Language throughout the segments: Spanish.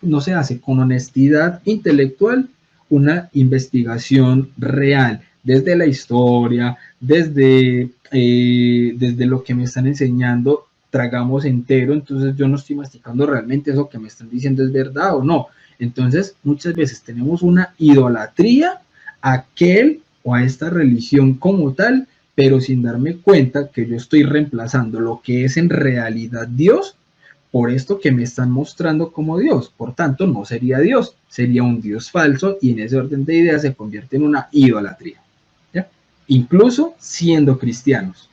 no se hace con honestidad intelectual una investigación real, desde la historia, desde lo que me están enseñando, tragamos entero, entonces yo no estoy masticando realmente eso que me están diciendo es verdad o no. Entonces, muchas veces tenemos una idolatría a aquel o a esta religión como tal, pero sin darme cuenta que yo estoy reemplazando lo que es en realidad Dios por esto que me están mostrando como Dios. Por tanto, no sería Dios, sería un Dios falso, y en ese orden de ideas se convierte en una idolatría, ¿ya? Incluso siendo cristianos.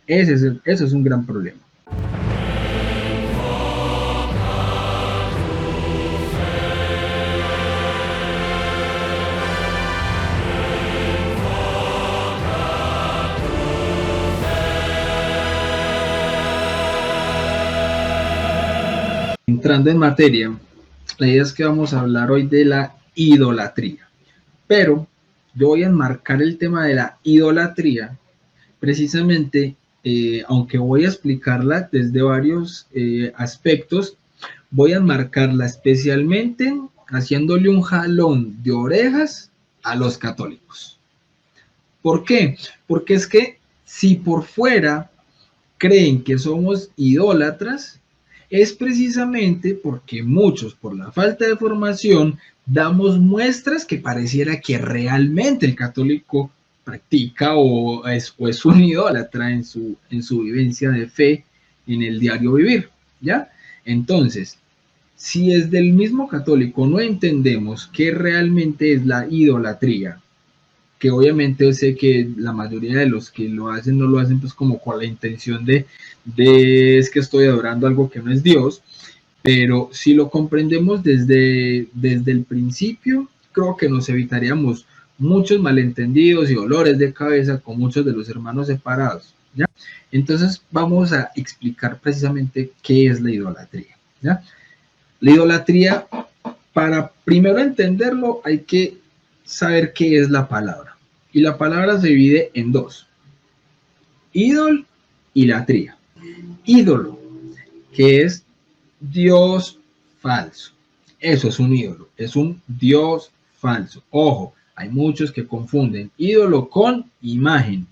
Eso es un gran problema. Entrando en materia, la idea es que vamos a hablar hoy de la idolatría, pero yo voy a enmarcar el tema de la idolatría precisamente, aunque voy a explicarla desde varios aspectos, voy a enmarcarla especialmente haciéndole un jalón de orejas a los católicos. ¿Por qué? Porque es que si por fuera creen que somos idólatras, es precisamente porque muchos, por la falta de formación, damos muestras que pareciera que realmente el católico practica o es un idólatra en su vivencia de fe en el diario vivir, ¿ya? Entonces, si es del mismo católico no entendemos qué realmente es la idolatría, que obviamente sé que la mayoría de los que lo hacen no lo hacen pues como con la intención de es que estoy adorando algo que no es Dios, pero si lo comprendemos desde el principio, creo que nos evitaríamos muchos malentendidos y dolores de cabeza con muchos de los hermanos separados, ¿ya? Entonces vamos a explicar precisamente qué es la idolatría, ¿ya? La idolatría, para primero entenderlo, hay que saber qué es la palabra. Y la palabra se divide en dos: ídol y latría. Ídolo, que es Dios falso. Eso es un ídolo, es un Dios falso. Ojo, hay muchos que confunden ídolo con imagen.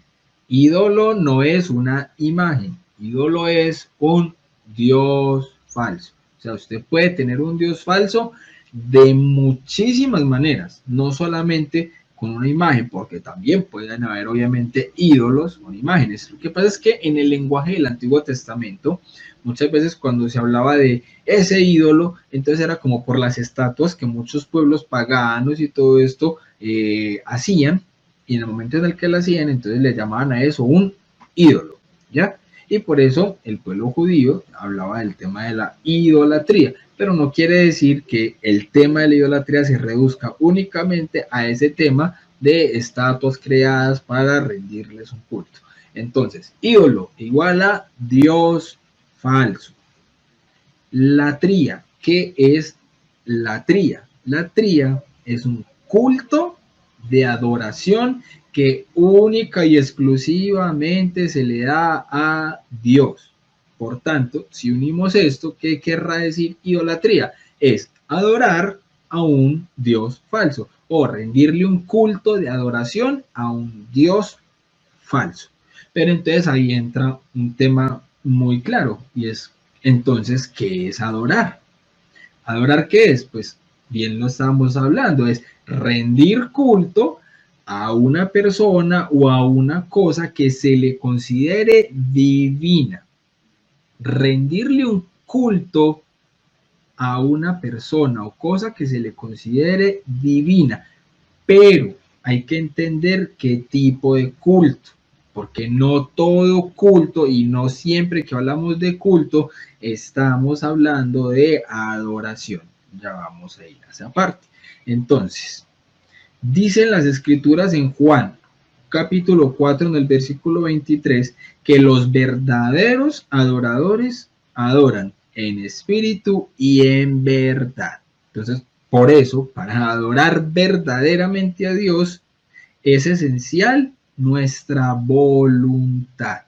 Ídolo no es una imagen, ídolo es un Dios falso. O sea, usted puede tener un Dios falso de muchísimas maneras, no solamente con una imagen, porque también pueden haber obviamente ídolos con imágenes. Lo que pasa es que en el lenguaje del Antiguo Testamento, muchas veces cuando se hablaba de ese ídolo, entonces era como por las estatuas que muchos pueblos paganos y todo esto hacían, y en el momento en el que lo hacían, entonces le llamaban a eso un ídolo, ¿ya? Y por eso el pueblo judío hablaba del tema de la idolatría, pero no quiere decir que el tema de la idolatría se reduzca únicamente a ese tema de estatuas creadas para rendirles un culto. Entonces, ídolo igual a Dios falso. Latría, ¿qué es latría? Latría es un culto de adoración que única y exclusivamente se le da a Dios. Por tanto, si unimos esto, ¿qué querrá decir idolatría? Es adorar a un Dios falso o rendirle un culto de adoración a un Dios falso. Pero entonces ahí entra un tema muy claro, y es entonces, ¿qué es adorar? ¿Adorar qué es? Pues bien lo estábamos hablando, es rendir culto a una persona o a una cosa que se le considere divina. Rendirle un culto a una persona o cosa que se le considere divina, pero hay que entender qué tipo de culto, porque no todo culto y no siempre que hablamos de culto estamos hablando de adoración. Ya vamos a ir a esa parte. Entonces, dicen las escrituras en Juan capítulo 4 en el versículo 23 que los verdaderos adoradores adoran en espíritu y en verdad. Entonces, por eso, para adorar verdaderamente a Dios, es esencial nuestra voluntad.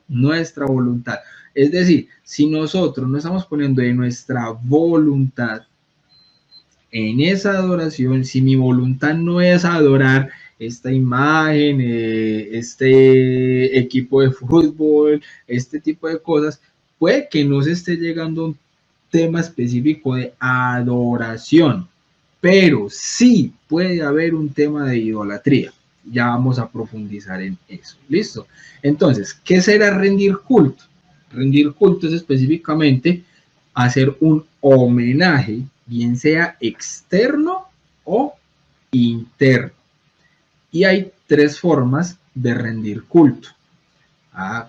Nuestra voluntad. Es decir, si nosotros no estamos poniendo de nuestra voluntad en esa adoración, si mi voluntad no es adorar esta imagen, este equipo de fútbol, este tipo de cosas, puede que no se esté llegando a un tema específico de adoración, pero sí puede haber un tema de idolatría. Ya vamos a profundizar en eso. ¿Listo? Entonces, ¿qué será rendir culto? Rendir culto es específicamente hacer un homenaje, bien sea externo o interno. Y hay tres formas de rendir culto.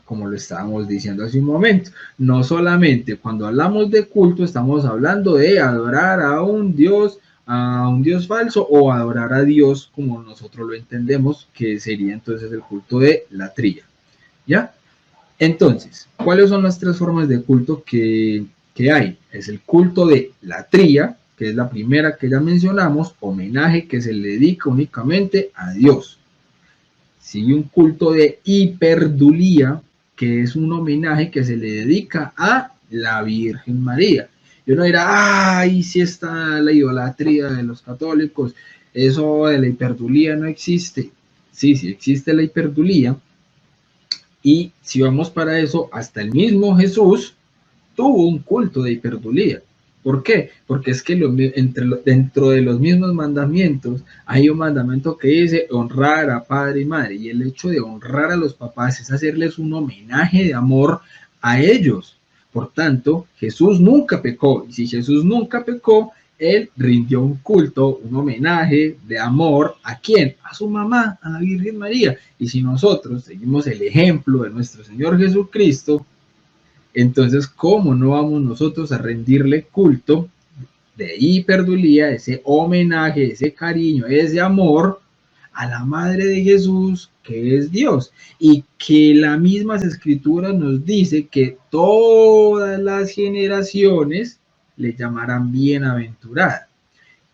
Como lo estábamos diciendo hace un momento, no solamente cuando hablamos de culto estamos hablando de adorar a un Dios falso o adorar a Dios como nosotros lo entendemos, que sería entonces el culto de latría. ¿Ya? Entonces, ¿cuáles son las tres formas de culto que hay? Es el culto de latría, que es la primera que ya mencionamos, homenaje que se le dedica únicamente a Dios. Sigue un culto de hiperdulía, que es un homenaje que se le dedica a la Virgen María. Y uno dirá, ay, sí está la idolatría de los católicos, eso de la hiperdulía no existe. Sí, sí existe la hiperdulía. Y si vamos para eso, hasta el mismo Jesús tuvo un culto de hiperdulía. ¿Por qué? Porque es que dentro de los mismos mandamientos hay un mandamiento que dice honrar a padre y madre, y el hecho de honrar a los papás es hacerles un homenaje de amor a ellos. Por tanto, Jesús nunca pecó, y si Jesús nunca pecó, él rindió un culto, un homenaje de amor. ¿A quién? A su mamá, a la Virgen María. Y si nosotros seguimos el ejemplo de nuestro Señor Jesucristo, entonces, ¿cómo no vamos nosotros a rendirle culto de hiperdulía, ese homenaje, ese cariño, ese amor a la Madre de Jesús, que es Dios? Y que las mismas escrituras nos dice que todas las generaciones le llamarán bienaventurada.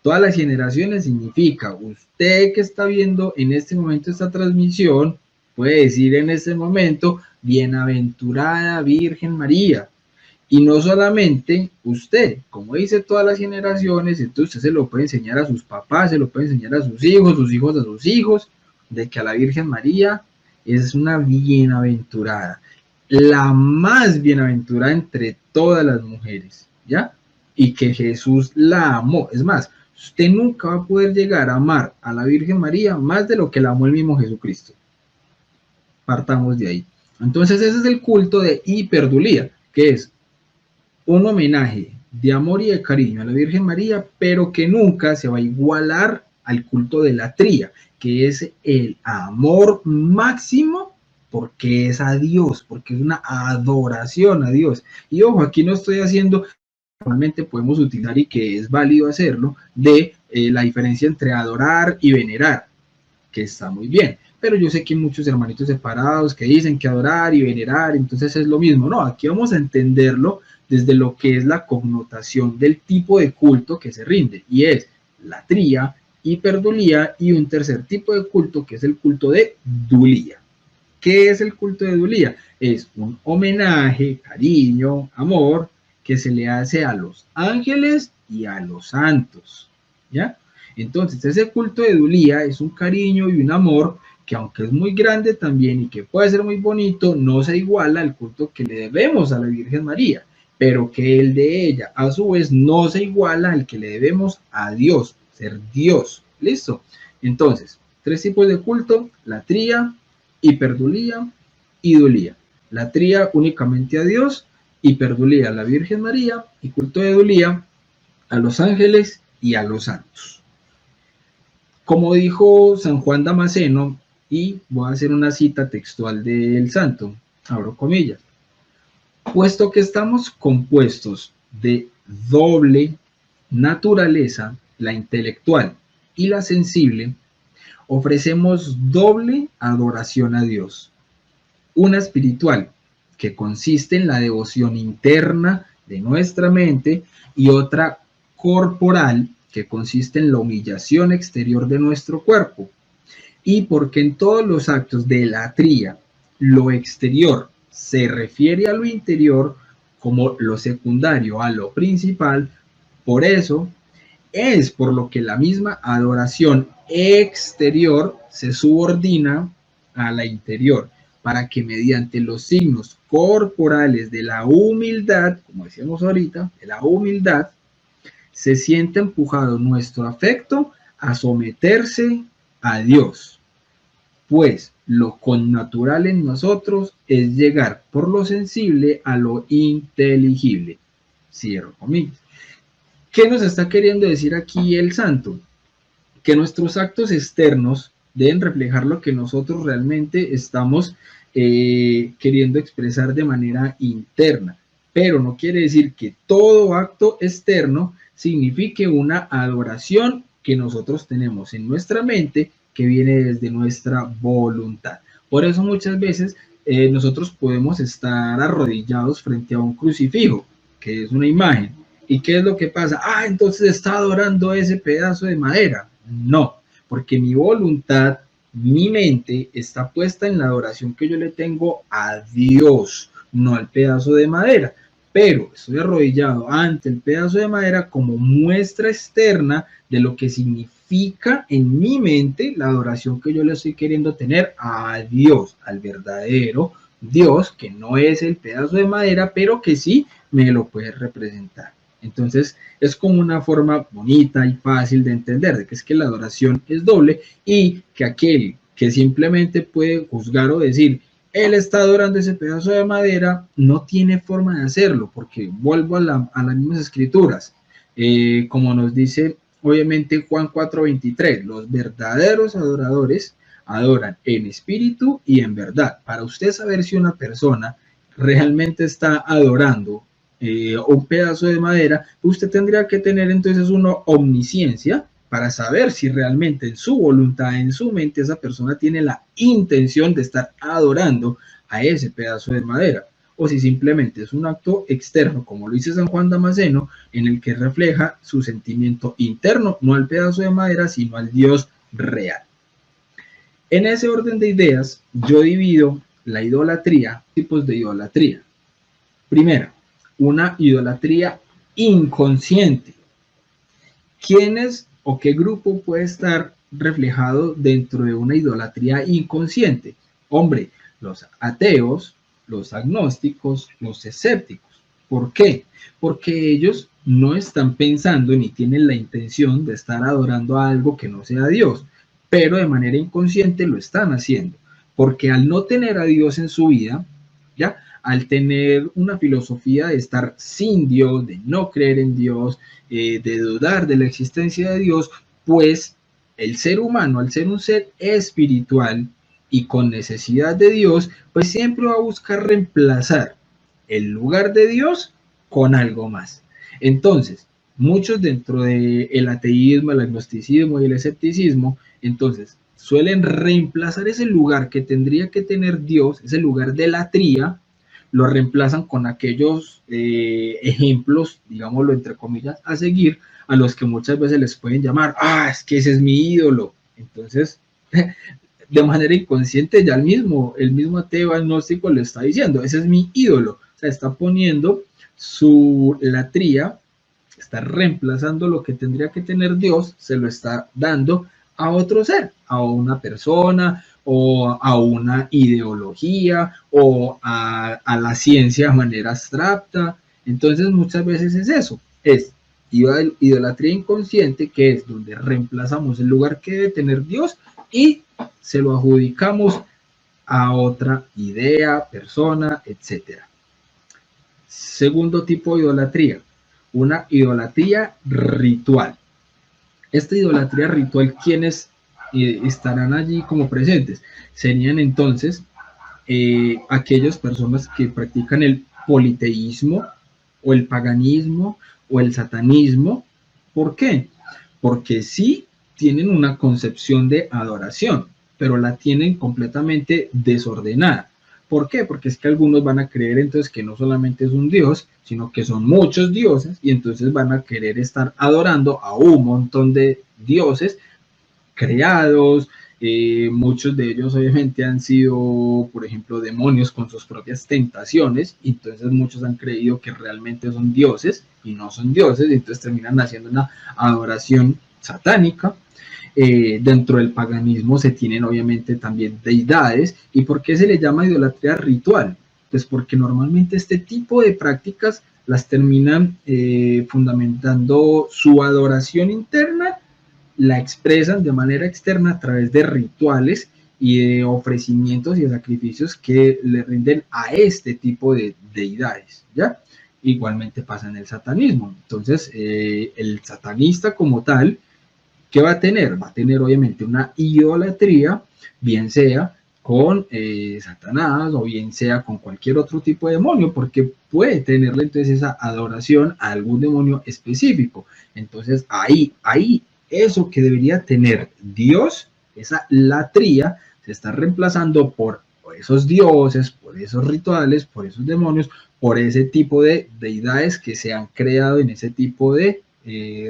Todas las generaciones significa, usted que está viendo en este momento esta transmisión, puede decir en este momento, bienaventurada Virgen María. Y no solamente usted, como dice todas las generaciones, entonces usted se lo puede enseñar a sus papás, se lo puede enseñar a sus hijos a sus hijos, de que a la Virgen María es una bienaventurada, la más bienaventurada entre todas las mujeres, ¿ya? Y que Jesús la amó. Es más, usted nunca va a poder llegar a amar a la Virgen María más de lo que la amó el mismo Jesucristo. Partamos de ahí. Entonces ese es el culto de hiperdulía, que es un homenaje de amor y de cariño a la Virgen María, pero que nunca se va a igualar al culto de latría, que es el amor máximo porque es a Dios, porque es una adoración a Dios. Y ojo, aquí no estoy haciendo, normalmente podemos utilizar y que es válido hacerlo, de la diferencia entre adorar y venerar, que está muy bien. Pero yo sé que hay muchos hermanitos separados que dicen que adorar y venerar, entonces es lo mismo. No, aquí vamos a entenderlo desde lo que es la connotación del tipo de culto que se rinde, y es latría, hiperdulía y un tercer tipo de culto que es el culto de dulía. ¿Qué es el culto de dulía? Es un homenaje, cariño, amor que se le hace a los ángeles y a los santos, ¿ya? Entonces ese culto de dulía es un cariño y un amor que, aunque es muy grande también y que puede ser muy bonito, no se iguala al culto que le debemos a la Virgen María, pero que el de ella a su vez no se iguala al que le debemos a Dios, ser Dios. ¿Listo? Entonces, tres tipos de culto: latría, hiperdulía y dulía. Latría únicamente a Dios, hiperdulía a la Virgen María y culto de dulía a los ángeles y a los santos. Como dijo San Juan Damasceno, y voy a hacer una cita textual del santo, abro comillas: puesto que estamos compuestos de doble naturaleza, la intelectual y la sensible, ofrecemos doble adoración a Dios. Una espiritual, que consiste en la devoción interna de nuestra mente, y otra corporal, que consiste en la humillación exterior de nuestro cuerpo. Y porque en todos los actos de latría, lo exterior se refiere a lo interior como lo secundario a lo principal. Por eso es por lo que la misma adoración exterior se subordina a la interior, para que mediante los signos corporales de la humildad, como decíamos ahorita, de la humildad, se siente empujado nuestro afecto a someterse a Dios, pues lo connatural en nosotros es llegar por lo sensible a lo inteligible. Cierro comillas. ¿Qué nos está queriendo decir aquí el santo? Que nuestros actos externos deben reflejar lo que nosotros realmente estamos queriendo expresar de manera interna, pero no quiere decir que todo acto externo signifique una adoración que nosotros tenemos en nuestra mente que viene desde nuestra voluntad. Por eso muchas veces nosotros podemos estar arrodillados frente a un crucifijo, que es una imagen. ¿Y qué es lo que pasa? Ah, entonces está adorando ese pedazo de madera. No, porque mi voluntad, mi mente está puesta en la adoración que yo le tengo a Dios, no al pedazo de madera. Pero estoy arrodillado ante el pedazo de madera como muestra externa de lo que significa en mi mente la adoración que yo le estoy queriendo tener a Dios, al verdadero Dios, que no es el pedazo de madera, pero que sí me lo puede representar. Entonces es como una forma bonita y fácil de entender de que es que la adoración es doble y que aquel que simplemente puede juzgar o decir él está adorando ese pedazo de madera, no tiene forma de hacerlo, porque vuelvo a las mismas escrituras, como nos dice obviamente Juan 4:23, los verdaderos adoradores adoran en espíritu y en verdad. Para usted saber si una persona realmente está adorando un pedazo de madera, usted tendría que tener entonces una omnisciencia para saber si realmente en su voluntad, en su mente, esa persona tiene la intención de estar adorando a ese pedazo de madera, o si simplemente es un acto externo, como lo dice San Juan Damasceno, en el que refleja su sentimiento interno, no al pedazo de madera, sino al Dios real. En ese orden de ideas, yo divido la idolatría, tipos de idolatría. Primero, una idolatría inconsciente. ¿Quiénes o qué grupo puede estar reflejado dentro de una idolatría inconsciente? Hombre, los ateos, los agnósticos, los escépticos. ¿Por qué? Porque ellos no están pensando ni tienen la intención de estar adorando a algo que no sea Dios, pero de manera inconsciente lo están haciendo, porque al no tener a Dios en su vida, ¿ya? Al tener una filosofía de estar sin Dios, de no creer en Dios, de dudar de la existencia de Dios, pues el ser humano, al ser un ser espiritual y con necesidad de Dios, pues siempre va a buscar reemplazar el lugar de Dios con algo más. Entonces, muchos dentro del ateísmo, el agnosticismo y el escepticismo, entonces suelen reemplazar ese lugar que tendría que tener Dios, ese lugar de latría, lo reemplazan con aquellos ejemplos, digámoslo entre comillas, a seguir, a los que muchas veces les pueden llamar, es que ese es mi ídolo. Entonces, de manera inconsciente ya el mismo ateo agnóstico le está diciendo, ese es mi ídolo. O sea, está poniendo su latría, está reemplazando lo que tendría que tener Dios, se lo está dando a otro ser, a una persona, o a una ideología, o a la ciencia de manera abstracta. Entonces muchas veces es eso, es idolatría inconsciente, que es donde reemplazamos el lugar que debe tener Dios y se lo adjudicamos a otra idea, persona, etc. Segundo tipo de idolatría, una idolatría ritual. Esta idolatría ritual, ¿quiénes estarán allí como presentes? Serían entonces aquellas personas que practican el politeísmo o el paganismo o el satanismo. ¿Por qué? Porque sí tienen una concepción de adoración, pero la tienen completamente desordenada. ¿Por qué? Porque es que algunos van a creer entonces que no solamente es un dios, sino que son muchos dioses, y entonces van a querer estar adorando a un montón de dioses creados, Muchos de ellos obviamente han sido, por ejemplo, demonios con sus propias tentaciones, y entonces muchos han creído que realmente son dioses y no son dioses, y entonces terminan haciendo una adoración satánica. Dentro del paganismo se tienen obviamente también deidades. ¿Y por qué se le llama idolatría ritual? Pues porque normalmente este tipo de prácticas las terminan fundamentando su adoración interna, la expresan de manera externa a través de rituales y de ofrecimientos y de sacrificios que le rinden a este tipo de deidades, ¿ya? Igualmente pasa en el satanismo. Entonces, el satanista como tal, ¿qué va a tener? Va a tener obviamente una idolatría, bien sea con Satanás o bien sea con cualquier otro tipo de demonio, porque puede tenerle entonces esa adoración a algún demonio específico. Entonces ahí eso que debería tener Dios, esa latría, se está reemplazando por esos dioses, por esos rituales, por esos demonios, por ese tipo de deidades que se han creado en ese tipo de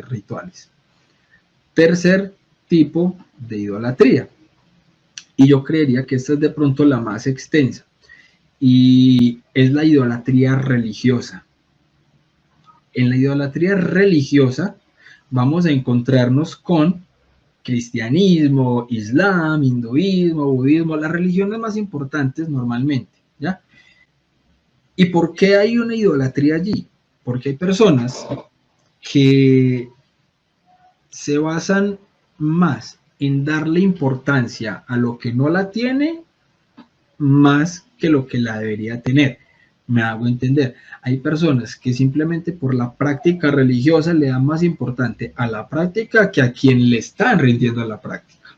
rituales. Tercer tipo de idolatría, y yo creería que esta es de pronto la más extensa, y es la idolatría religiosa. En la idolatría religiosa vamos a encontrarnos con cristianismo, islam, hinduismo, budismo, las religiones más importantes normalmente, ¿ya? ¿Y por qué hay una idolatría allí? Porque hay personas que se basan más en darle importancia a lo que no la tiene más que lo que la debería tener. Me hago entender. Hay personas que simplemente por la práctica religiosa le dan más importante a la práctica que a quien le están rindiendo a la práctica.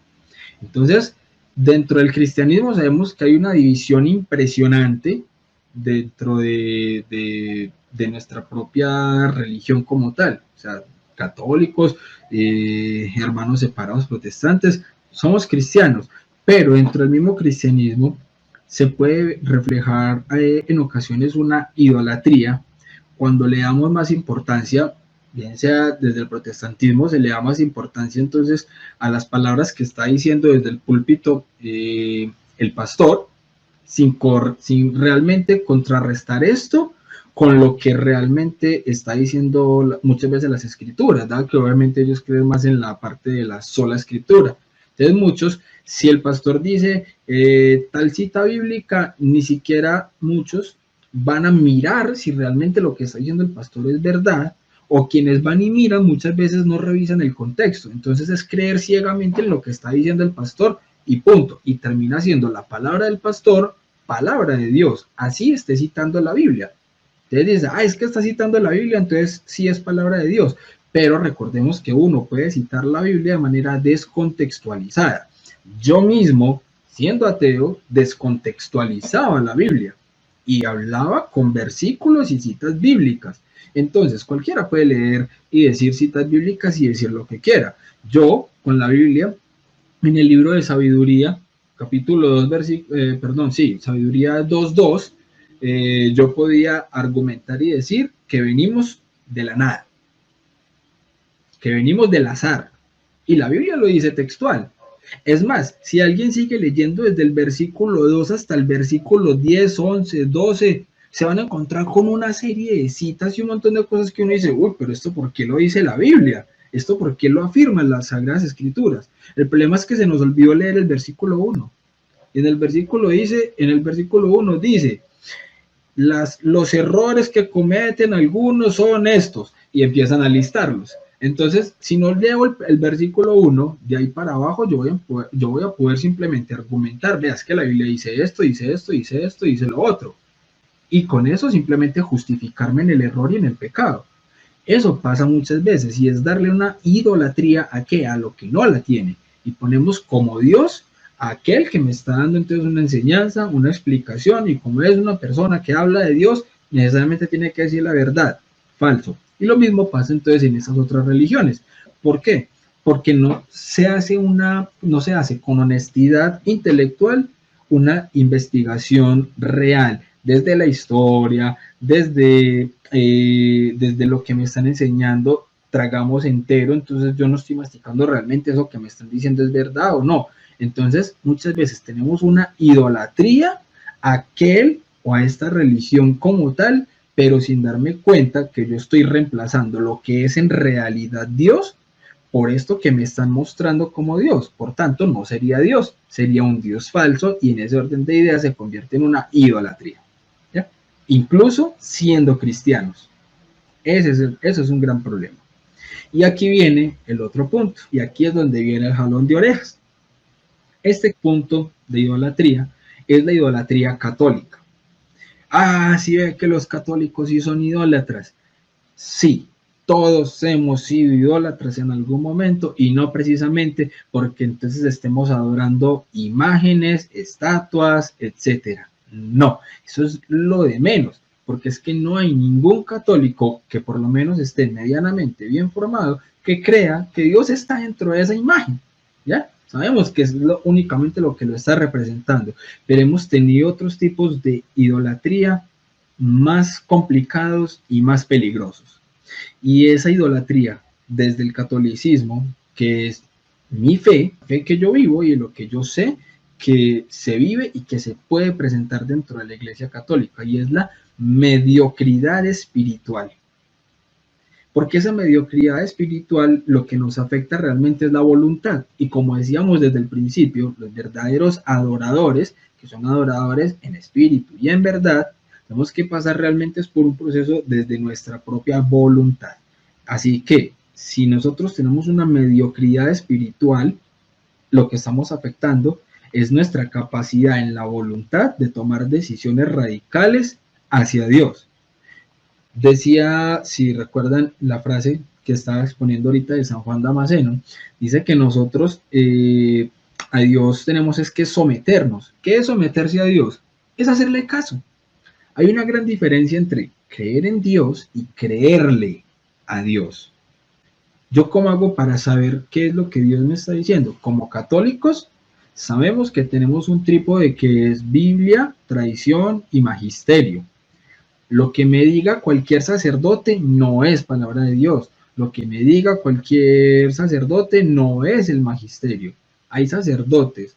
Entonces, dentro del cristianismo sabemos que hay una división impresionante dentro de nuestra propia religión como tal. O sea, católicos, hermanos separados, protestantes, somos cristianos, pero dentro del mismo cristianismo se puede reflejar en ocasiones una idolatría cuando le damos más importancia, bien sea desde el protestantismo, se le da más importancia entonces a las palabras que está diciendo desde el púlpito el pastor, sin realmente contrarrestar esto con lo que realmente está diciendo muchas veces las escrituras, ¿verdad? Que obviamente ellos creen más en la parte de la sola escritura. Entonces muchos, si el pastor dice tal cita bíblica, ni siquiera muchos van a mirar si realmente lo que está diciendo el pastor es verdad, o quienes van y miran muchas veces no revisan el contexto. Entonces es creer ciegamente en lo que está diciendo el pastor y punto. Y termina siendo la palabra del pastor palabra de Dios. Así esté citando la Biblia. Entonces dice, es que está citando la Biblia, entonces sí es palabra de Dios. Pero recordemos que uno puede citar la Biblia de manera descontextualizada. Yo mismo, siendo ateo, descontextualizaba la Biblia y hablaba con versículos y citas bíblicas. Entonces, cualquiera puede leer y decir citas bíblicas y decir lo que quiera. Yo, con la Biblia, en el libro de Sabiduría, capítulo 2, Sabiduría 2.2, yo podía argumentar y decir que venimos de la nada, que venimos del azar. Y la Biblia lo dice textual. Es más, si alguien sigue leyendo desde el versículo 2 hasta el versículo 10, 11, 12, se van a encontrar con una serie de citas y un montón de cosas que uno dice, pero ¿esto por qué lo dice la Biblia? ¿Esto por qué lo afirman las Sagradas Escrituras? El problema es que se nos olvidó leer el versículo 1. En el versículo 1 dice, los errores que cometen algunos son estos, y empiezan a listarlos. Entonces, si no leo el versículo 1, de ahí para abajo yo voy a poder simplemente argumentar, veas que la Biblia dice esto, dice esto, dice esto, dice lo otro. Y con eso simplemente justificarme en el error y en el pecado. Eso pasa muchas veces y es darle una idolatría a qué, a lo que no la tiene. Y ponemos como Dios a aquel que me está dando entonces una enseñanza, una explicación, y como es una persona que habla de Dios, necesariamente tiene que decir la verdad. Falso. Y lo mismo pasa entonces en esas otras religiones. ¿Por qué? Porque no se hace con honestidad intelectual una investigación real, desde la historia, desde lo que me están enseñando, tragamos entero, entonces yo no estoy masticando realmente eso que me están diciendo es verdad o no. Entonces muchas veces tenemos una idolatría a aquel o a esta religión como tal, pero sin darme cuenta que yo estoy reemplazando lo que es en realidad Dios por esto que me están mostrando como Dios. Por tanto, no sería Dios, sería un Dios falso, y en ese orden de ideas se convierte en una idolatría, ¿ya? Incluso siendo cristianos. Eso es un gran problema. Y aquí viene el otro punto, y aquí es donde viene el jalón de orejas. Este punto de idolatría es la idolatría católica. Ah, sí ve que los católicos sí son idólatras. Sí, todos hemos sido idólatras en algún momento, y no precisamente porque entonces estemos adorando imágenes, estatuas, etcétera. No, eso es lo de menos, porque es que no hay ningún católico que por lo menos esté medianamente bien formado que crea que Dios está dentro de esa imagen, ¿ya? Sabemos que es únicamente lo que lo está representando, pero hemos tenido otros tipos de idolatría más complicados y más peligrosos. Y esa idolatría desde el catolicismo, que es mi fe que yo vivo y lo que yo sé que se vive y que se puede presentar dentro de la Iglesia Católica, y es la mediocridad espiritual. Porque esa mediocridad espiritual lo que nos afecta realmente es la voluntad. Y como decíamos desde el principio, los verdaderos adoradores, que son adoradores en espíritu y en verdad, tenemos que pasar realmente es por un proceso desde nuestra propia voluntad. Así que si nosotros tenemos una mediocridad espiritual, lo que estamos afectando es nuestra capacidad en la voluntad de tomar decisiones radicales hacia Dios. Decía, si recuerdan la frase que estaba exponiendo ahorita de San Juan Damasceno, dice que nosotros a Dios tenemos es que someternos. ¿Qué es someterse a Dios? Es hacerle caso. Hay una gran diferencia entre creer en Dios y creerle a Dios. ¿Yo cómo hago para saber qué es lo que Dios me está diciendo? Como católicos, sabemos que tenemos un trípode que es Biblia, tradición y magisterio. Lo que me diga cualquier sacerdote no es palabra de Dios. Lo que me diga cualquier sacerdote no es el magisterio. Hay sacerdotes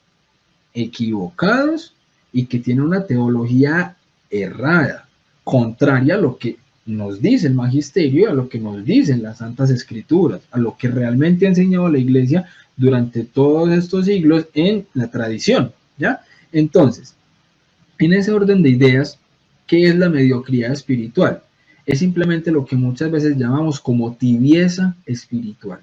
equivocados y que tienen una teología errada, contraria a lo que nos dice el magisterio, a lo que nos dicen las Santas Escrituras, a lo que realmente ha enseñado la Iglesia durante todos estos siglos en la tradición, ¿ya? Entonces, en ese orden de ideas, ¿qué es la mediocridad espiritual? Es simplemente lo que muchas veces llamamos como tibieza espiritual.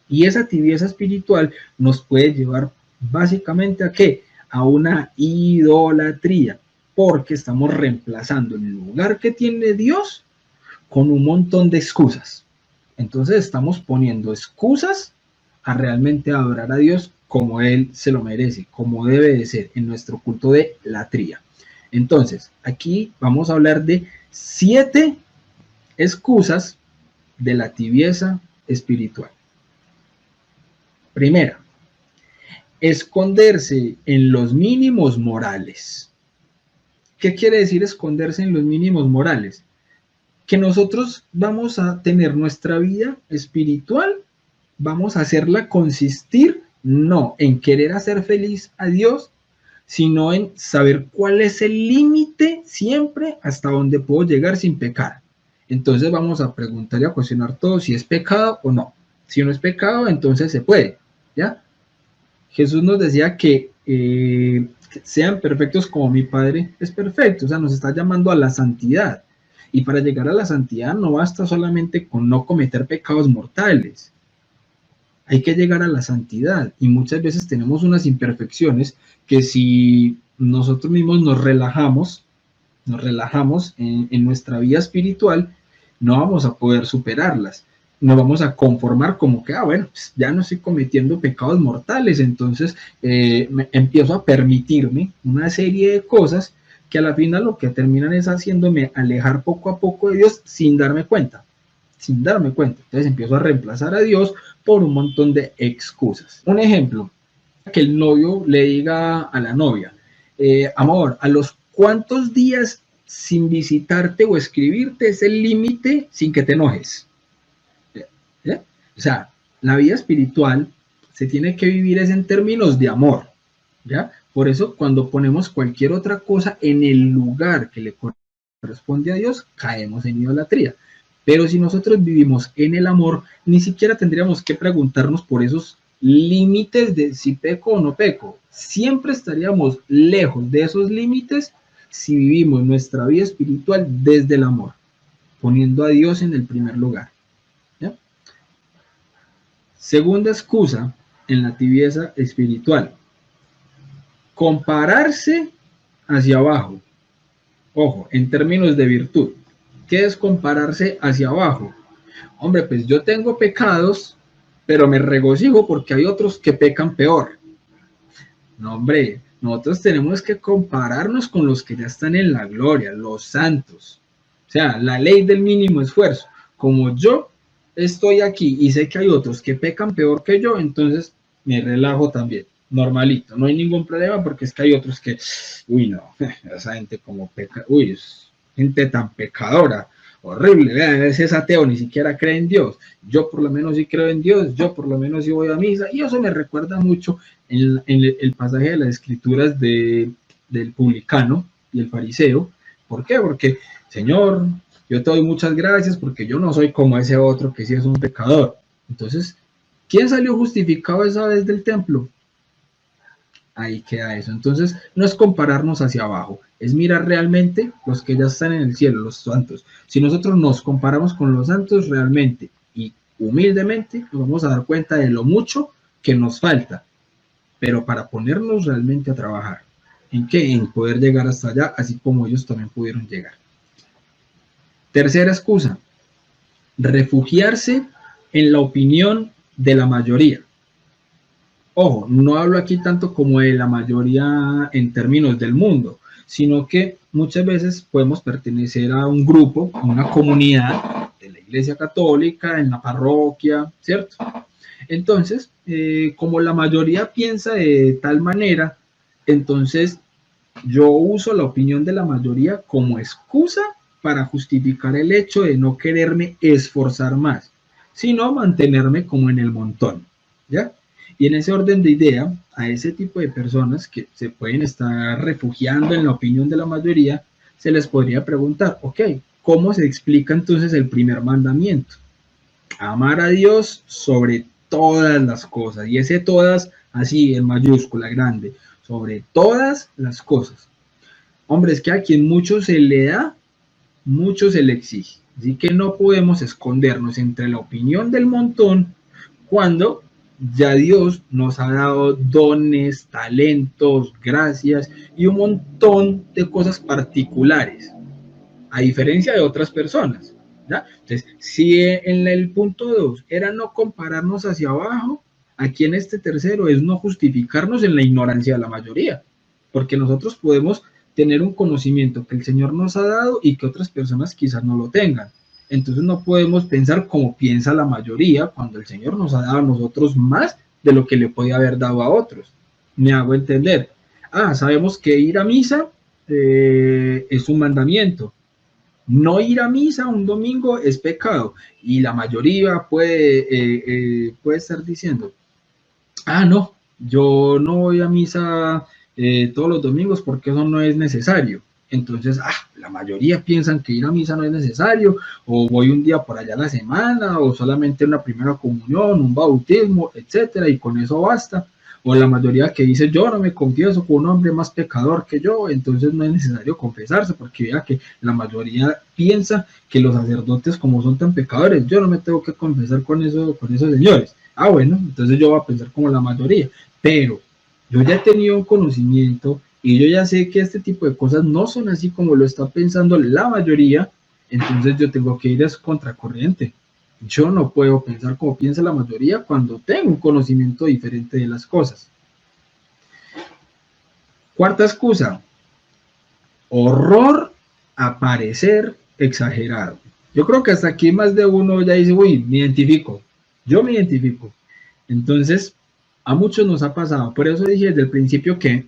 Y esa tibieza espiritual nos puede llevar básicamente ¿a qué? A una idolatría, porque estamos reemplazando el lugar que tiene Dios con un montón de excusas. Entonces estamos poniendo excusas a realmente adorar a Dios como Él se lo merece, como debe de ser en nuestro culto de latría. Entonces, aquí vamos a hablar de 7 excusas de la tibieza espiritual. Primera, esconderse en los mínimos morales. ¿Qué quiere decir esconderse en los mínimos morales? Que nosotros vamos a tener nuestra vida espiritual, vamos a hacerla consistir no en querer hacer feliz a Dios, sino en saber cuál es el límite siempre hasta donde puedo llegar sin pecar. Entonces vamos a preguntar y a cuestionar todo si es pecado o no. Si no es pecado, entonces se puede, ¿ya? Jesús nos decía que sean perfectos como mi Padre es perfecto, o sea, nos está llamando a la santidad. Y para llegar a la santidad no basta solamente con no cometer pecados mortales. Hay que llegar a la santidad, y muchas veces tenemos unas imperfecciones que si nosotros mismos nos relajamos en nuestra vida espiritual, no vamos a poder superarlas. Nos vamos a conformar como que, bueno, pues ya no estoy cometiendo pecados mortales, entonces empiezo a permitirme una serie de cosas que a la final lo que terminan es haciéndome alejar poco a poco de Dios sin darme cuenta. Entonces empiezo a reemplazar a Dios por un montón de excusas. Un ejemplo, que el novio le diga a la novia, amor, ¿a los cuántos días sin visitarte o escribirte es el límite sin que te enojes? ¿ya? O sea, la vida espiritual se tiene que vivir es en términos de amor, ¿ya? Por eso cuando ponemos cualquier otra cosa en el lugar que le corresponde a Dios, caemos en idolatría. Pero si nosotros vivimos en el amor, ni siquiera tendríamos que preguntarnos por esos límites de si peco o no peco. Siempre estaríamos lejos de esos límites si vivimos nuestra vida espiritual desde el amor, poniendo a Dios en el primer lugar, ¿ya? Segunda excusa en la tibieza espiritual: compararse hacia abajo. Ojo, en términos de virtud. ¿Qué es compararse hacia abajo? Hombre, pues yo tengo pecados, pero me regocijo porque hay otros que pecan peor. No, hombre, nosotros tenemos que compararnos con los que ya están en la gloria, los santos. O sea, la ley del mínimo esfuerzo. Como yo estoy aquí y sé que hay otros que pecan peor que yo, entonces me relajo también, normalito. No hay ningún problema porque es que hay otros que, uy, no, esa gente como peca, uy, es gente tan pecadora, horrible, vean, ese es ateo, ni siquiera cree en Dios. Yo por lo menos sí creo en Dios, yo por lo menos sí voy a misa, y eso me recuerda mucho en el pasaje de las escrituras del publicano y el fariseo. ¿Por qué? Porque, Señor, yo te doy muchas gracias porque yo no soy como ese otro que sí es un pecador. Entonces, ¿quién salió justificado esa vez del templo? Ahí queda eso. Entonces, no es compararnos hacia abajo, es mirar realmente los que ya están en el cielo, los santos. Si nosotros nos comparamos con los santos realmente y humildemente, nos vamos a dar cuenta de lo mucho que nos falta, pero para ponernos realmente a trabajar. ¿En qué? En poder llegar hasta allá, así como ellos también pudieron llegar. Tercera excusa: refugiarse en la opinión de la mayoría. Ojo, no hablo aquí tanto como de la mayoría en términos del mundo, sino que muchas veces podemos pertenecer a un grupo, a una comunidad de la Iglesia Católica, en la parroquia, ¿cierto? Entonces, como la mayoría piensa de tal manera, entonces yo uso la opinión de la mayoría como excusa para justificar el hecho de no quererme esforzar más, sino mantenerme como en el montón, ¿ya? Y en ese orden de idea, a ese tipo de personas que se pueden estar refugiando en la opinión de la mayoría, se les podría preguntar, ok, ¿cómo se explica entonces el primer mandamiento? Amar a Dios sobre todas las cosas, y ese todas así en mayúscula grande, sobre todas las cosas. Hombre, es que a quien mucho se le da, mucho se le exige. Así que no podemos escondernos entre la opinión del montón cuando ya Dios nos ha dado dones, talentos, gracias y un montón de cosas particulares, a diferencia de otras personas, ¿ya? Entonces, si en el punto 2 era no compararnos hacia abajo, aquí en este tercero es no justificarnos en la ignorancia de la mayoría, porque nosotros podemos tener un conocimiento que el Señor nos ha dado y que otras personas quizás no lo tengan. Entonces no podemos pensar como piensa la mayoría cuando el Señor nos ha dado a nosotros más de lo que le podía haber dado a otros. Me hago entender. Sabemos que ir a misa es un mandamiento. No ir a misa un domingo es pecado, y la mayoría puede estar diciendo, no, yo no voy a misa todos los domingos porque eso no es necesario. Entonces, la mayoría piensan que ir a misa no es necesario, o voy un día por allá a la semana, o solamente una primera comunión, un bautismo, etcétera, y con eso basta. O la mayoría que dice, yo no me confieso con un hombre más pecador que yo, entonces no es necesario confesarse, porque vea que la mayoría piensa que los sacerdotes, como son tan pecadores, yo no me tengo que confesar con esos señores. Bueno, entonces yo voy a pensar como la mayoría, pero yo ya he tenido un conocimiento y yo ya sé que este tipo de cosas no son así como lo está pensando la mayoría, entonces yo tengo que ir a contracorriente. Yo no puedo pensar como piensa la mayoría cuando tengo un conocimiento diferente de las cosas. Cuarta excusa: horror a parecer exagerado. Yo creo que hasta aquí más de uno ya dice, uy, me identifico. Yo me identifico. Entonces, a muchos nos ha pasado. Por eso dije desde el principio que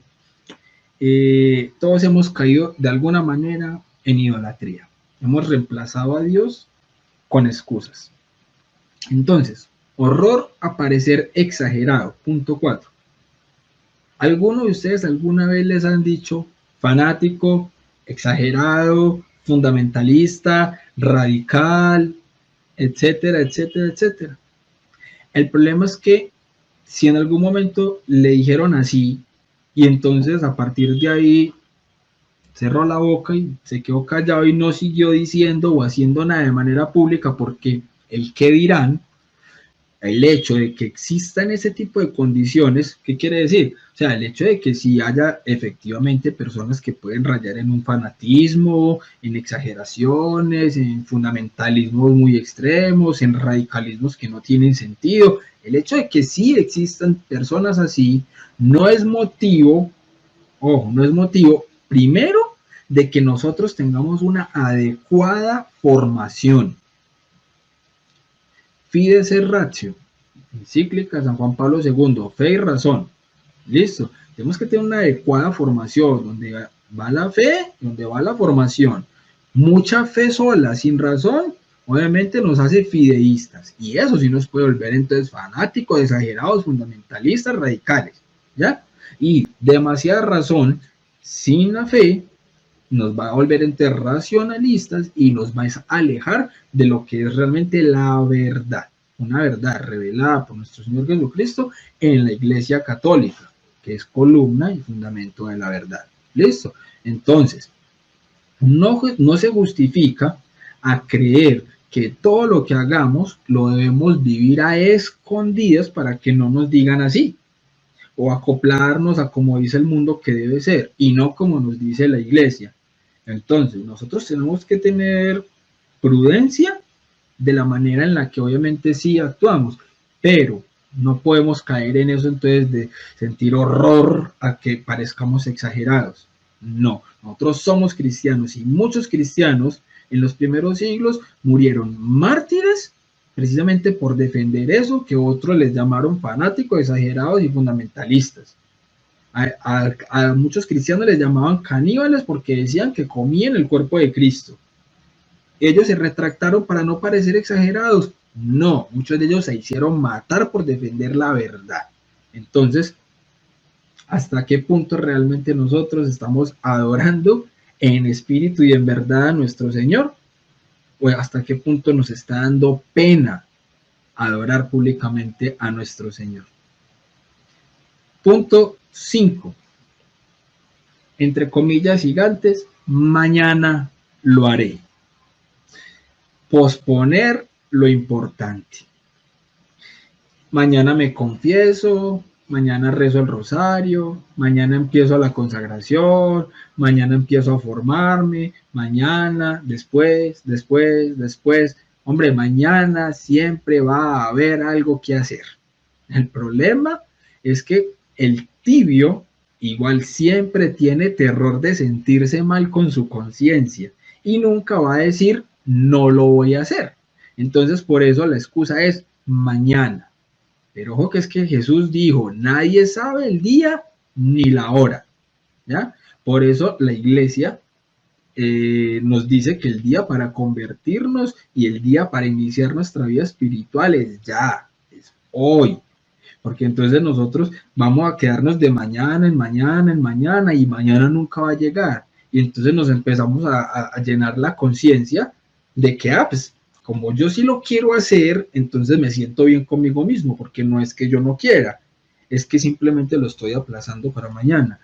todos hemos caído de alguna manera en idolatría. Hemos reemplazado a Dios con excusas. Entonces, horror a parecer exagerado. Punto 4. ¿Alguno de ustedes alguna vez les han dicho fanático, exagerado, fundamentalista, radical, etcétera, etcétera, etcétera? El problema es que si en algún momento le dijeron así y entonces a partir de ahí cerró la boca y se quedó callado y no siguió diciendo o haciendo nada de manera pública porque el qué dirán, el hecho de que existan ese tipo de condiciones, ¿qué quiere decir? O sea, el hecho de que sí haya efectivamente personas que pueden rayar en un fanatismo, en exageraciones, en fundamentalismos muy extremos, en radicalismos que no tienen sentido, el hecho de que sí existan personas así no es motivo, ojo, no es motivo, primero, de que nosotros tengamos una adecuada formación. Fides et ratio, encíclica San Juan Pablo II, fe y razón. Listo. Tenemos que tener una adecuada formación, donde va la fe, donde va la formación. Mucha fe sola, sin razón, obviamente nos hace fideístas. Y eso sí nos puede volver entonces fanáticos, exagerados, fundamentalistas, radicales. ¿Ya? Y demasiada razón, sin la fe, nos va a volver entre racionalistas y nos va a alejar de lo que es realmente la verdad, una verdad revelada por nuestro Señor Jesucristo en la Iglesia Católica, que es columna y fundamento de la verdad. ¿Listo? Entonces, no se justifica a creer que todo lo que hagamos lo debemos vivir a escondidas para que no nos digan así, o acoplarnos a como dice el mundo que debe ser, y no como nos dice la Iglesia. Entonces, nosotros tenemos que tener prudencia de la manera en la que obviamente sí actuamos, pero no podemos caer en eso entonces de sentir horror a que parezcamos exagerados. No, nosotros somos cristianos y muchos cristianos en los primeros siglos murieron mártires precisamente por defender eso que otros les llamaron fanáticos, exagerados y fundamentalistas. A muchos cristianos les llamaban caníbales porque decían que comían el cuerpo de Cristo. Ellos se retractaron para no parecer exagerados. No, muchos de ellos se hicieron matar por defender la verdad. Entonces, ¿hasta qué punto realmente nosotros estamos adorando en espíritu y en verdad a nuestro Señor? ¿O hasta qué punto nos está dando pena adorar públicamente a nuestro Señor? Punto 5. Entre comillas gigantes, mañana lo haré. Posponer lo importante. Mañana me confieso, mañana rezo el rosario, mañana empiezo la consagración, mañana empiezo a formarme, mañana, después. Hombre, mañana siempre va a haber algo que hacer. El problema es que el tibio igual siempre tiene terror de sentirse mal con su conciencia y nunca va a decir no lo voy a hacer. Entonces por eso la excusa es mañana. Pero ojo que es que Jesús dijo, nadie sabe el día ni la hora. ¿Ya? Por eso la iglesia nos dice que el día para convertirnos y el día para iniciar nuestra vida espiritual es ya, es hoy. Porque entonces nosotros vamos a quedarnos de mañana en mañana en mañana y mañana nunca va a llegar. Y entonces nos empezamos a llenar la conciencia de que, pues, como yo sí lo quiero hacer, entonces me siento bien conmigo mismo, porque no es que yo no quiera, es que simplemente lo estoy aplazando para mañana.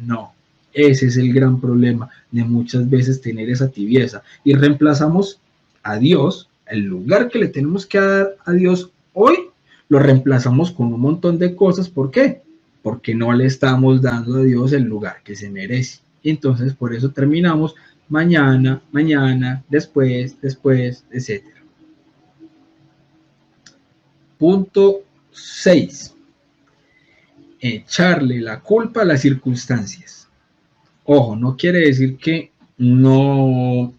No, ese es el gran problema de muchas veces tener esa tibieza. Y reemplazamos a Dios, el lugar que le tenemos que dar a Dios hoy, lo reemplazamos con un montón de cosas. ¿Por qué? Porque no le estamos dando a Dios el lugar que se merece. Y entonces por eso terminamos mañana, después, etc. Punto 6. Echarle la culpa a las circunstancias. Ojo, no quiere decir que no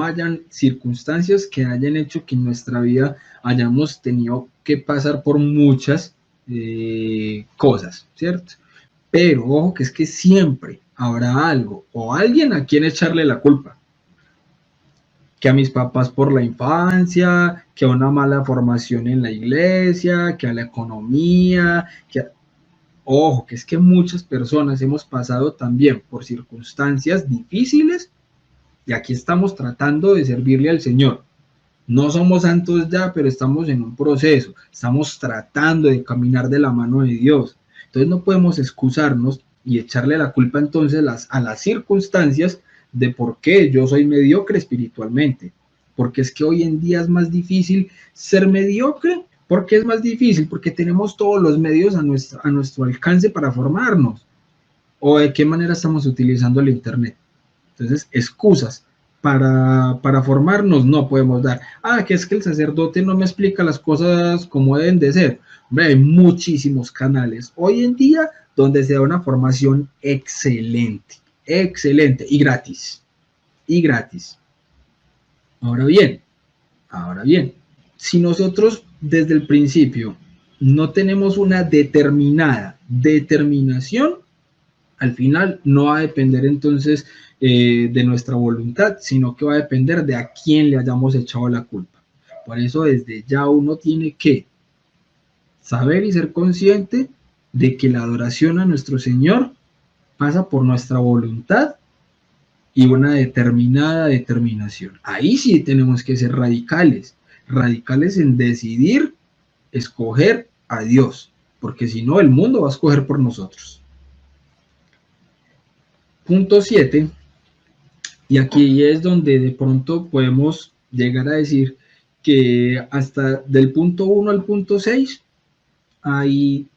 hayan circunstancias que hayan hecho que en nuestra vida hayamos tenido que pasar por muchas cosas, ¿cierto? Pero ojo que es que siempre habrá algo o alguien a quien echarle la culpa. que a mis papás por la infancia, que a una mala formación en la iglesia, que a la economía, ojo, que es que muchas personas hemos pasado también por circunstancias difíciles y aquí estamos tratando de servirle al Señor. No somos santos ya, pero estamos en un proceso, estamos tratando de caminar de la mano de Dios. Entonces no podemos excusarnos y echarle la culpa entonces a las circunstancias de por qué yo soy mediocre espiritualmente. Porque es que hoy en día es más difícil ser mediocre. ¿Por qué es más difícil? Porque tenemos todos los medios a nuestro alcance para formarnos. ¿O de qué manera estamos utilizando el Internet? Entonces, excusas para formarnos no podemos dar. Ah, que es que el sacerdote no me explica las cosas como deben de ser. Hombre, hay muchísimos canales hoy en día donde se da una formación excelente, excelente y gratis. Y gratis. Ahora bien, si nosotros desde el principio no tenemos una determinación, al final no va a depender entonces de nuestra voluntad, sino que va a depender de a quién le hayamos echado la culpa. Por eso desde ya uno tiene que saber y ser consciente de que la adoración a nuestro Señor pasa por nuestra voluntad y una determinada determinación. Ahí sí tenemos que ser radicales, radicales en decidir escoger a Dios, porque si no el mundo va a escoger por nosotros. Punto 7, y aquí es donde de pronto podemos llegar a decir que hasta del punto 1 al punto 6 hay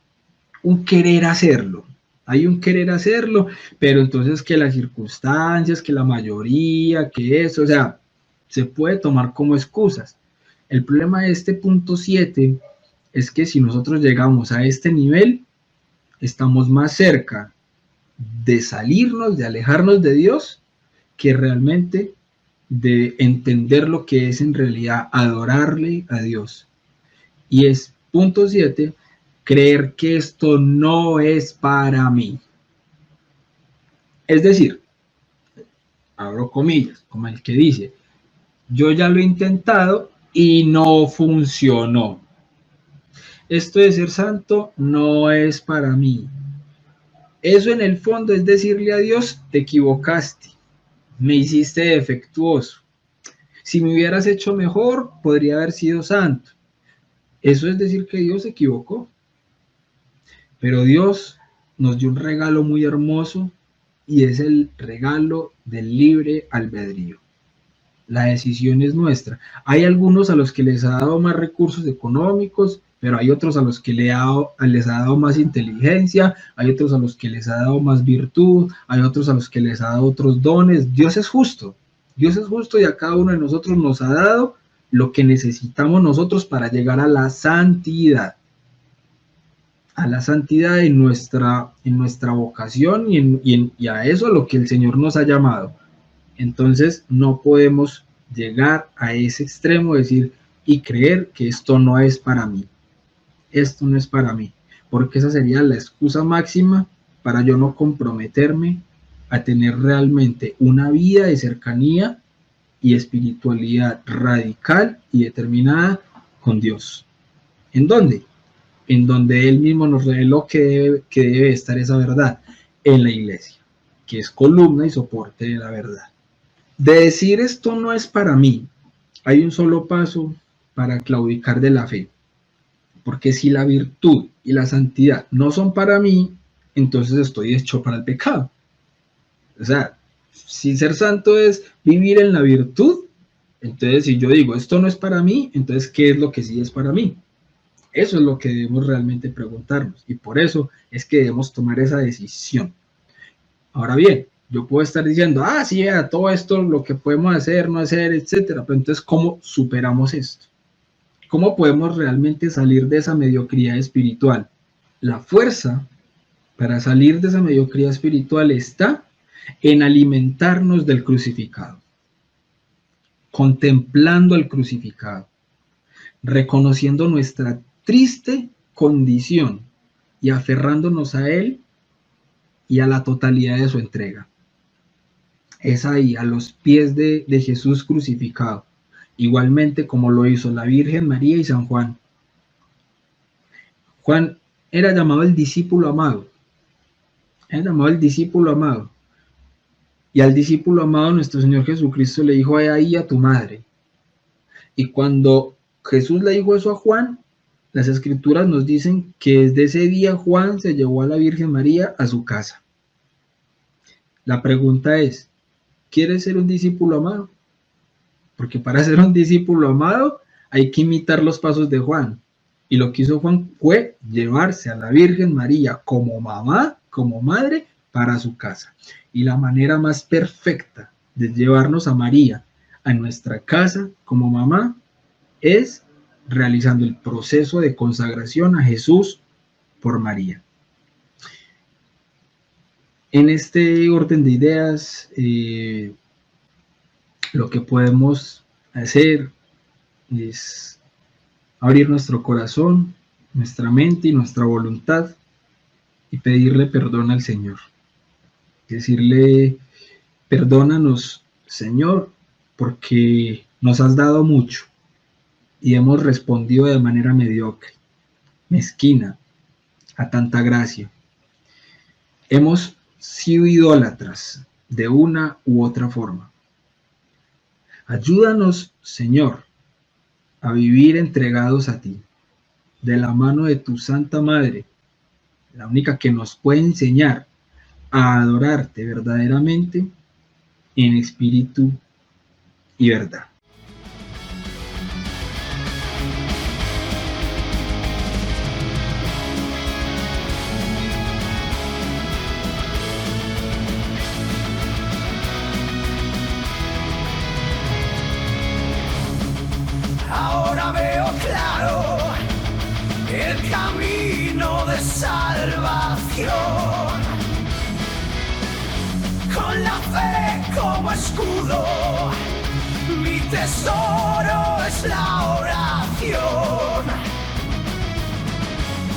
un querer hacerlo. Hay un querer hacerlo, pero entonces que las circunstancias, que la mayoría, que eso, o sea, se puede tomar como excusas. El problema de este punto 7 es que si nosotros llegamos a este nivel, estamos más cerca de salirnos, de alejarnos de Dios, que realmente de entender lo que es en realidad adorarle a Dios. Y es punto 7, creer que esto no es para mí. Es decir, abro comillas, como el que dice, yo ya lo he intentado y no funcionó. Esto de ser santo no es para mí. Eso en el fondo es decirle a Dios, te equivocaste, me hiciste defectuoso. Si me hubieras hecho mejor, podría haber sido santo. Eso es decir que Dios se equivocó. Pero Dios nos dio un regalo muy hermoso y es el regalo del libre albedrío. La decisión es nuestra. Hay algunos a los que les ha dado más recursos económicos, pero hay otros a los que les ha dado más inteligencia, hay otros a los que les ha dado más virtud, hay otros a los que les ha dado otros dones. Dios es justo y a cada uno de nosotros nos ha dado lo que necesitamos nosotros para llegar a la santidad. A la santidad en nuestra vocación y a eso a lo que el Señor nos ha llamado. Entonces no podemos llegar a ese extremo, decir y creer que esto no es para mí. Esto no es para mí, porque esa sería la excusa máxima para yo no comprometerme a tener realmente una vida de cercanía y espiritualidad radical y determinada con Dios. ¿En dónde? En donde Él mismo nos reveló que debe estar esa verdad, en la iglesia, que es columna y soporte de la verdad. De decir esto no es para mí, hay un solo paso para claudicar de la fe, porque si la virtud y la santidad no son para mí, entonces estoy hecho para el pecado. O sea, si ser santo es vivir en la virtud, entonces si yo digo esto no es para mí, entonces ¿qué es lo que sí es para mí? Eso es lo que debemos realmente preguntarnos y por eso es que debemos tomar esa decisión. Ahora bien, yo puedo estar diciendo, sí, todo esto, lo que podemos hacer, no hacer, etcétera, pero entonces, ¿cómo superamos esto? ¿Cómo podemos realmente salir de esa mediocridad espiritual? La fuerza para salir de esa mediocridad espiritual está en alimentarnos del crucificado, contemplando al crucificado, reconociendo nuestra triste condición y aferrándonos a Él y a la totalidad de su entrega. es ahí, a los pies de Jesús crucificado, igualmente como lo hizo la Virgen María y San Juan. Juan era llamado el discípulo amado, era llamado el discípulo amado, y al discípulo amado nuestro Señor Jesucristo le dijo: ahí a tu madre. Y cuando Jesús le dijo eso a Juan, las escrituras nos dicen que desde ese día Juan se llevó a la Virgen María a su casa. La pregunta es: ¿quieres ser un discípulo amado? Porque para ser un discípulo amado hay que imitar los pasos de Juan. Y lo que hizo Juan fue llevarse a la Virgen María como mamá, como madre, para su casa. Y la manera más perfecta de llevarnos a María a nuestra casa como mamá es realizando el proceso de consagración a Jesús por María. En este orden de ideas, lo que podemos hacer es abrir nuestro corazón, nuestra mente y nuestra voluntad y pedirle perdón al Señor. Decirle: perdónanos, Señor, porque nos has dado mucho y hemos respondido de manera mediocre, mezquina, a tanta gracia. Hemos sido idólatras de una u otra forma. Ayúdanos, Señor, a vivir entregados a ti, de la mano de tu Santa Madre, la única que nos puede enseñar a adorarte verdaderamente en espíritu y verdad. Ahora veo claro el camino de salvación, con la fe como escudo, mi tesoro es la oración.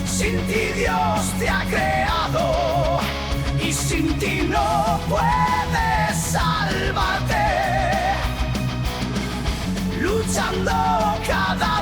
Sin ti Dios te ha creado y sin ti no puedes salvarte, luchando cada